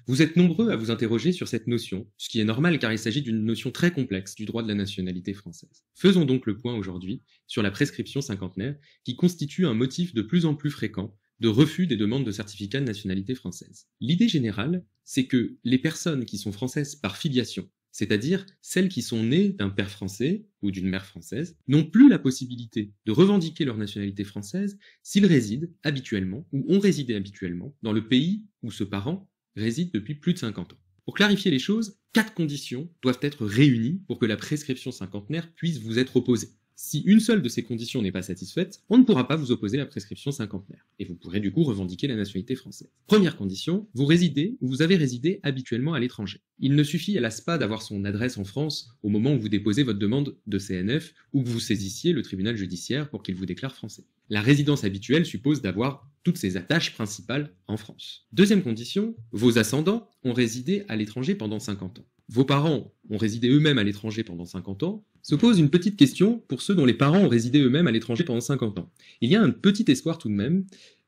Vous êtes nombreux à vous interroger sur cette notion, ce qui est normal car il s'agit d'une notion très complexe du droit de la nationalité française. Faisons donc le point aujourd'hui sur la prescription cinquantenaire qui constitue un motif de plus en plus fréquent de refus des demandes de certificat de nationalité française. L'idée générale, c'est que les personnes qui sont françaises par filiation, c'est-à-dire celles qui sont nées d'un père français ou d'une mère française, n'ont plus la possibilité de revendiquer leur nationalité française s'ils résident habituellement ou ont résidé habituellement dans le pays où ce parent réside depuis plus de 50 ans. Pour clarifier les choses, 4 conditions doivent être réunies pour que la prescription cinquantenaire puisse vous être opposée. Si une seule de ces conditions n'est pas satisfaite, on ne pourra pas vous opposer la prescription cinquantenaire, et vous pourrez du coup revendiquer la nationalité française. Première condition, vous résidez ou vous avez résidé habituellement à l'étranger. Il ne suffit à l'ASPA d'avoir son adresse en France au moment où vous déposez votre demande de CNF ou que vous saisissiez le tribunal judiciaire pour qu'il vous déclare français. La résidence habituelle suppose d'avoir toutes ses attaches principales en France. Deuxième condition, vos ascendants ont résidé à l'étranger pendant 50 ans. Vos parents ont résidé eux-mêmes à l'étranger pendant 50 ans, se pose une petite question pour ceux dont les parents ont résidé eux-mêmes à l'étranger pendant 50 ans. Il y a un petit espoir tout de même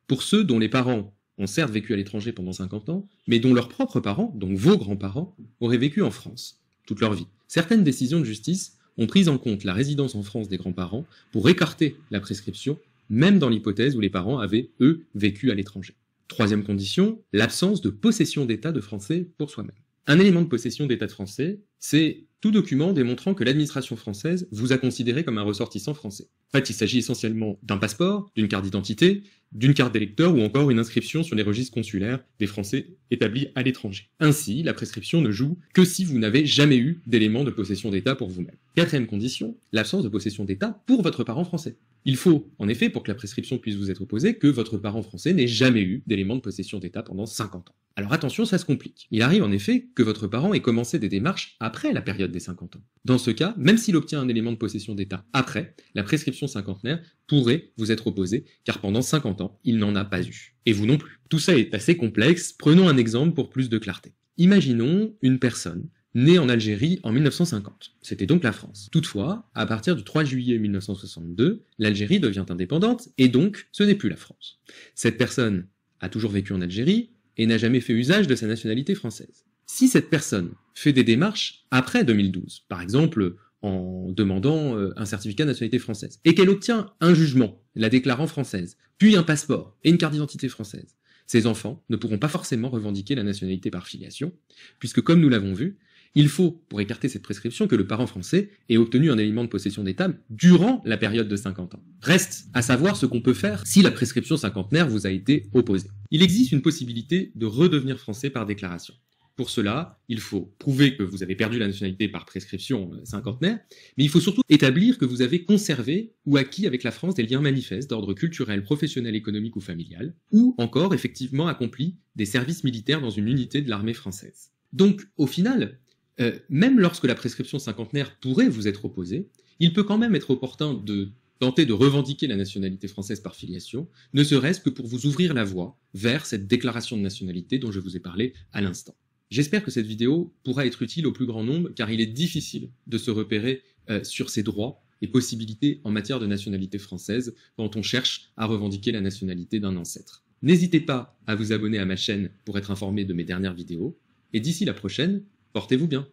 pour ceux dont les parents ont certes vécu à l'étranger pendant 50 ans, mais dont leurs propres parents, donc vos grands-parents, auraient vécu en France toute leur vie. Certaines décisions de justice ont pris en compte la résidence en France des grands-parents pour écarter la prescription, même dans l'hypothèse où les parents avaient, eux, vécu à l'étranger. Troisième condition, l'absence de possession d'état de français pour soi-même. Un élément de possession d'état de français, c'est tout document démontrant que l'administration française vous a considéré comme un ressortissant français. En fait, il s'agit essentiellement d'un passeport, d'une carte d'identité, d'une carte d'électeur ou encore une inscription sur les registres consulaires des Français établis à l'étranger. Ainsi, la prescription ne joue que si vous n'avez jamais eu d'élément de possession d'état pour vous-même. Quatrième condition, l'absence de possession d'état pour votre parent français. Il faut, en effet, pour que la prescription puisse vous être opposée, que votre parent français n'ait jamais eu d'élément de possession d'état pendant 50 ans. Alors attention, ça se complique. Il arrive en effet que votre parent ait commencé des démarches après la période des 50 ans. Dans ce cas, même s'il obtient un élément de possession d'état après, la prescription cinquantenaire pourrait vous être opposée, car pendant 50 ans, il n'en a pas eu. Et vous non plus. Tout ça est assez complexe, prenons un exemple pour plus de clarté. Imaginons une personne née en Algérie en 1950. C'était donc la France. Toutefois, à partir du 3 juillet 1962, l'Algérie devient indépendante, et donc ce n'est plus la France. Cette personne a toujours vécu en Algérie, et n'a jamais fait usage de sa nationalité française. Si cette personne fait des démarches après 2012, par exemple en demandant un certificat de nationalité française, et qu'elle obtient un jugement, la déclarant française, puis un passeport et une carte d'identité française, ces enfants ne pourront pas forcément revendiquer la nationalité par filiation, puisque comme nous l'avons vu, il faut, pour écarter cette prescription, que le parent français ait obtenu un élément de possession d'état durant la période de 50 ans. Reste à savoir ce qu'on peut faire si la prescription cinquantenaire vous a été opposée. Il existe une possibilité de redevenir français par déclaration. Pour cela, il faut prouver que vous avez perdu la nationalité par prescription cinquantenaire, mais il faut surtout établir que vous avez conservé ou acquis avec la France des liens manifestes d'ordre culturel, professionnel, économique ou familial, ou encore effectivement accompli des services militaires dans une unité de l'armée française. Donc, au final, même lorsque la prescription cinquantenaire pourrait vous être opposée, il peut quand même être opportun de tenter de revendiquer la nationalité française par filiation, ne serait-ce que pour vous ouvrir la voie vers cette déclaration de nationalité dont je vous ai parlé à l'instant. J'espère que cette vidéo pourra être utile au plus grand nombre, car il est difficile de se repérer sur ses droits et possibilités en matière de nationalité française quand on cherche à revendiquer la nationalité d'un ancêtre. N'hésitez pas à vous abonner à ma chaîne pour être informé de mes dernières vidéos, et d'ici la prochaine, portez-vous bien.